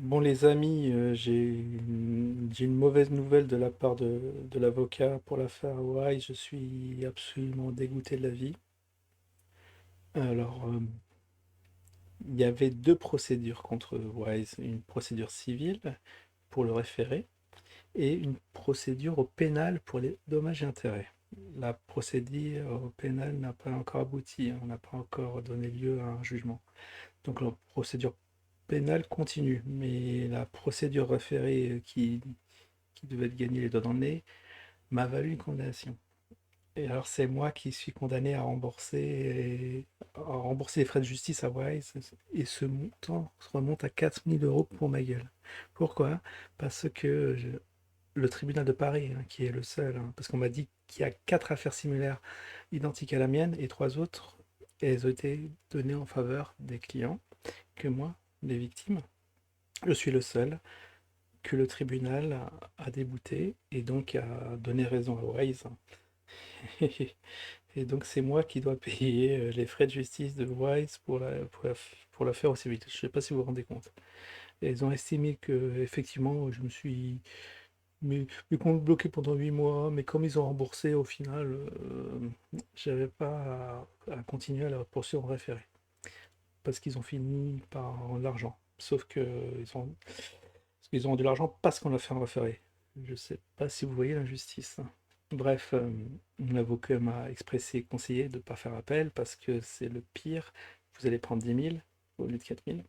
Bon, les amis, j'ai une mauvaise nouvelle de la part de l'avocat pour l'affaire Hawaii. Je suis absolument dégoûté de la vie. Alors, il y avait deux procédures contre Wise, une procédure civile pour le référé et une procédure au pénal pour les dommages et intérêts. La procédure au pénal n'a pas encore abouti, hein, on n'a pas encore donné lieu à un jugement. Donc la procédure pénale continue, mais la procédure référée qui devait gagner les doigts dans le nez m'a valu une condamnation. Et alors c'est moi qui suis condamné à rembourser les frais de justice à Wise, et ce montant se remonte à 4 000 € pour ma gueule. Pourquoi? Parce que le tribunal de Paris, hein, qui est le seul, hein, parce qu'on m'a dit qu'il y a 4 affaires similaires identiques à la mienne et 3 autres, elles ont été données en faveur des clients, que moi, des victimes. Je suis le seul que le tribunal a débouté et donc a donné raison à Wise. Et donc c'est moi qui dois payer les frais de justice de Wise pour l'affaire au civil. Je ne sais pas si vous vous rendez compte. Et ils ont estimé que effectivement je me suis mes comptes bloqués pendant 8 mois, mais comme ils ont remboursé au final, j'avais pas à continuer à la poursuivre en référé. Parce qu'ils ont fini par rendre l'argent. Sauf que ils ont rendu l'argent parce qu'on a fait un référé. Je sais pas si vous voyez l'injustice. Bref, l'avocat m'a expressé conseillé de ne pas faire appel parce que c'est le pire. Vous allez prendre 10 000 au lieu de 4 000.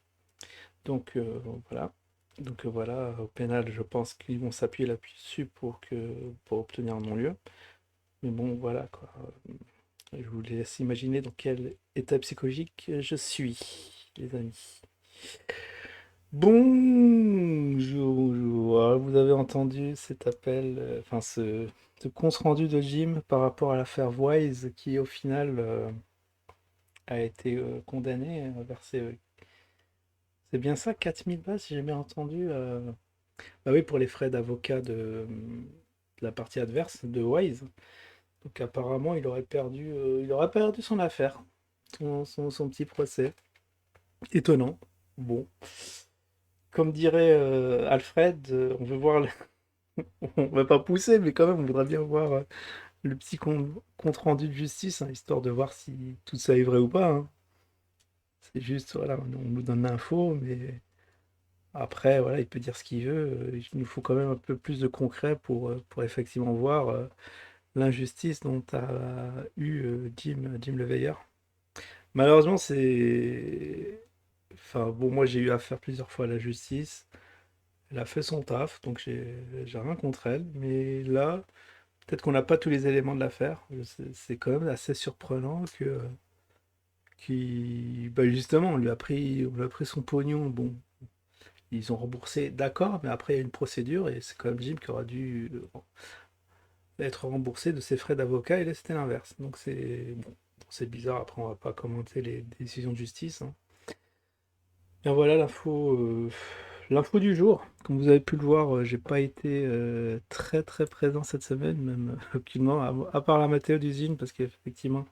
Donc voilà. Donc voilà, au pénal, je pense qu'ils vont s'appuyer là-dessus pour obtenir un non-lieu. Mais bon, voilà quoi. Je vous laisse imaginer dans quel état psychologique je suis, les amis. Bonjour. Alors, vous avez entendu cet appel, enfin ce compte rendu de Jim par rapport à l'affaire Wise qui au final a été condamné à verser. C'est bien ça, 4 000 balles si j'ai bien entendu. Bah oui, pour les frais d'avocat de la partie adverse de Wise. Donc apparemment, il aurait perdu son affaire, son petit procès. Étonnant. Bon. Comme dirait Alfred, on veut voir on va pas pousser, mais quand même, on voudrait bien voir le petit compte rendu de justice, hein, histoire de voir si tout ça est vrai ou pas, hein. C'est juste, voilà, on nous donne l'info, mais après, voilà, il peut dire ce qu'il veut. Il nous faut quand même un peu plus de concret pour effectivement voir l'injustice dont a eu Jim le Veilleur. Malheureusement, c'est. Enfin, bon, moi j'ai eu affaire plusieurs fois à la justice. Elle a fait son taf, donc j'ai rien contre elle, mais là. Peut-être qu'on n'a pas tous les éléments de l'affaire. C'est quand même assez surprenant bah justement, on lui a pris son pognon. Bon, ils ont remboursé, d'accord, mais après il y a une procédure et c'est quand même Jim qui aura dû être remboursé de ses frais d'avocat et là c'était l'inverse. Donc c'est bizarre. Après, on va pas commenter les décisions de justice, hein. Bien voilà l'info du jour. Comme vous avez pu le voir, j'ai pas été très très présent cette semaine, même aucunement, à part la météo d'usine, parce qu'effectivement,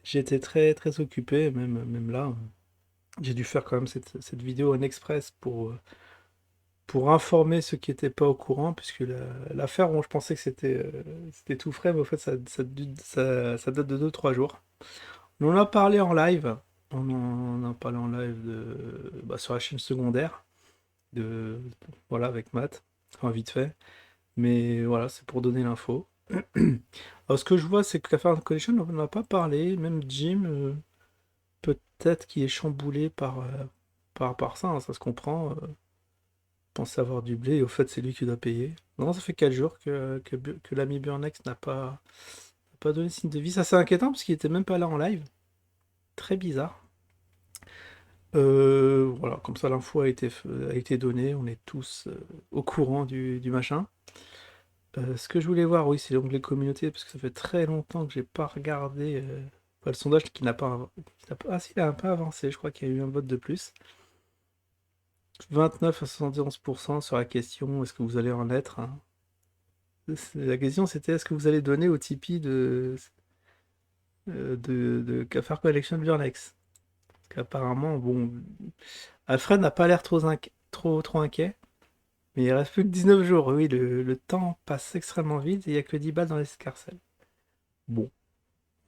j'étais très très occupé, même là. J'ai dû faire quand même cette vidéo en express pour informer ceux qui n'étaient pas au courant, puisque l'affaire, bon, je pensais que c'était tout frais, mais au fait, ça date de 2 3 jours. On en a parlé en live. On en a parlé en live bah, sur la chaîne secondaire, de, voilà, avec Matt, enfin vite fait. Mais voilà, c'est pour donner l'info. Alors, ce que je vois, c'est que l'affaire Collection, on n'en a pas parlé. Même Jim, peut-être qu'il est chamboulé par ça, hein, ça se comprend. Pense avoir du blé, et au fait, c'est lui qui doit payer. Non, ça fait 4 jours que l'ami Burnex n'a pas donné signe de vie. Ça, c'est inquiétant parce qu'il était même pas là en live. Très bizarre. Voilà, comme ça, l'info a été donnée. On est tous au courant du machin. Ce que je voulais voir, oui, c'est l'onglet communauté, parce que ça fait très longtemps que j'ai pas regardé le sondage Ah si, il a un peu avancé, je crois qu'il y a eu un vote de plus. 29 à 71% sur la question, est-ce que vous allez en être, hein. La question c'était, est-ce que vous allez donner au Tipeee de Cafard Collection Burnex? Parce qu'apparemment, bon, Alfred n'a pas l'air trop inquiet. trop inquiet. Mais il reste plus que 19 jours. Oui, le temps passe extrêmement vite et il n'y a que 10 balles dans l'escarcelle. Bon,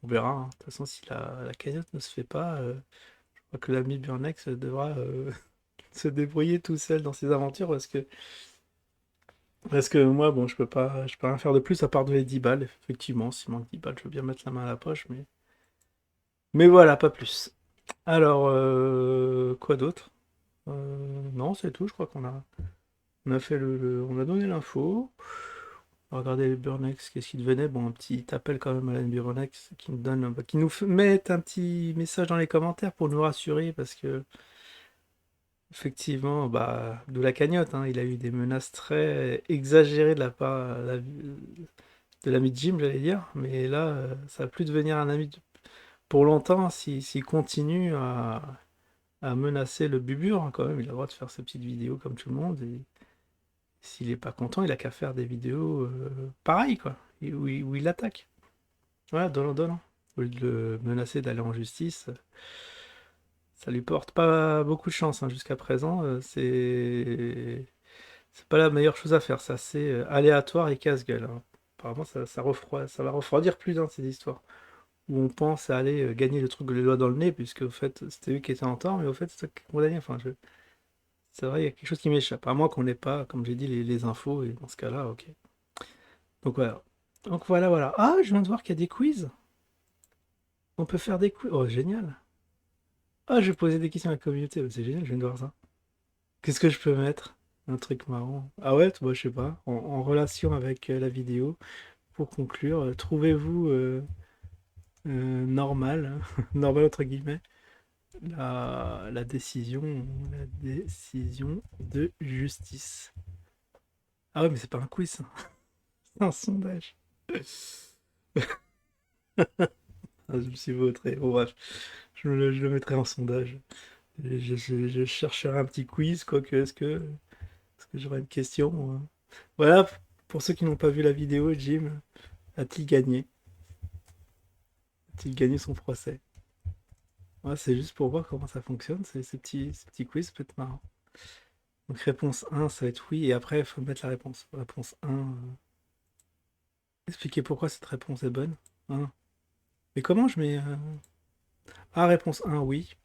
on verra, hein. De toute façon, si la cagnotte ne se fait pas, je crois que l'ami Burnex devra se débrouiller tout seul dans ses aventures parce que moi, bon, je peux rien faire de plus à part donner 10 balles. Effectivement, s'il manque 10 balles, je veux bien mettre la main à la poche, mais voilà, pas plus. Alors, quoi d'autre? Non, c'est tout, je crois on a fait on a donné l'info. On va regarder les Burnex, qu'est-ce qui devenait? Bon, un petit appel quand même à la Burnex qui nous donne, qui nous met un petit message dans les commentaires pour nous rassurer parce que effectivement, bah, d'où la cagnotte, hein, il a eu des menaces très exagérées de la part de l'ami de Jim, j'allais dire, mais là, ça va plus devenir un ami pour longtemps s'il continue à menacer le bubur, hein, quand même, il a le droit de faire ses petites vidéos comme tout le monde, et s'il est pas content, il a qu'à faire des vidéos pareilles, quoi, où il attaque. Ouais, donnant. Au lieu de le menacer d'aller en justice, ça lui porte pas beaucoup de chance, hein, jusqu'à présent. C'est pas la meilleure chose à faire, c'est assez aléatoire et casse-gueule, hein. Apparemment, ça va refroidir plus dans ces histoires. Où on pense à aller gagner le truc, le doigt dans le nez, puisque au fait, c'était eux qui étaient en tort, mais au fait, c'est eux qui condamné. Enfin, c'est vrai, il y a quelque chose qui m'échappe. À moins qu'on n'ait pas, comme j'ai dit, les infos, et dans ce cas-là, ok. Donc voilà. Donc voilà. Ah, je viens de voir qu'il y a des quiz. On peut faire des quiz. Oh, génial. Ah, je vais poser des questions à la communauté. Oh, c'est génial, je viens de voir ça. Qu'est-ce que je peux mettre? Un truc marrant. Ah ouais, moi je sais pas. En relation avec la vidéo, pour conclure, trouvez-vous normal, normal entre guillemets, la décision de justice. Ah ouais, mais c'est pas un quiz, ça. C'est un sondage. Ah, je me suis vautré. Bon, bref, je le mettrai en sondage. Je chercherai un petit quiz, quoique, est-ce que j'aurai une question? Voilà, pour ceux qui n'ont pas vu la vidéo, Jim a-t-il gagné? A-t-il gagné son procès? Ouais, c'est juste pour voir comment ça fonctionne, ces petits quiz, ça peut être marrant. Donc réponse 1, ça va être oui, et après, il faut mettre la réponse. Réponse 1, expliquer pourquoi cette réponse est bonne. Hein. Mais comment je mets... Ah, réponse 1, oui.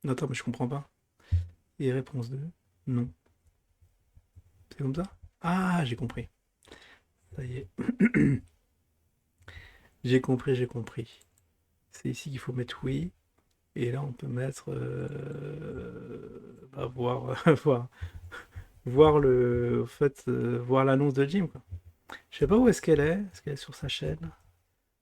Non, attends, mais je comprends pas. Et réponse 2, non. C'est comme ça? Ah, j'ai compris. Ça y est. J'ai compris. C'est ici qu'il faut mettre oui. Et là, on peut mettre... bah, voir le... En fait, voir l'annonce de Jim, quoi. Je sais pas où est-ce qu'elle est. Est-ce qu'elle est sur sa chaîne?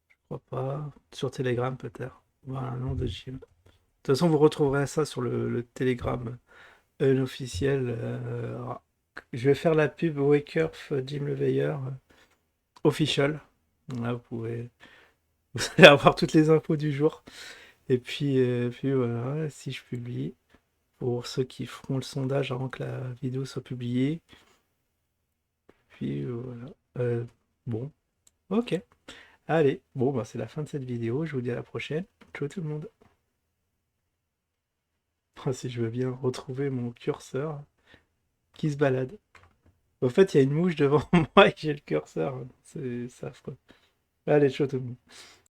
Je crois pas. Sur Telegram, peut-être. Voir l'annonce de Jim. De toute façon, vous retrouverez ça sur le Telegram officiel. Je vais faire la pub Wake Up Jim le Veilleur official. Là, vous allez avoir toutes les infos du jour. Et puis voilà, si je publie, pour ceux qui feront le sondage avant que la vidéo soit publiée. Puis voilà. Bon, ok. Allez, bon, bah, c'est la fin de cette vidéo. Je vous dis à la prochaine. Ciao tout le monde. Si je veux bien retrouver mon curseur qui se balade. Au fait, il y a une mouche devant moi et j'ai le curseur. C'est ça, quoi. Allez, ciao tout le monde.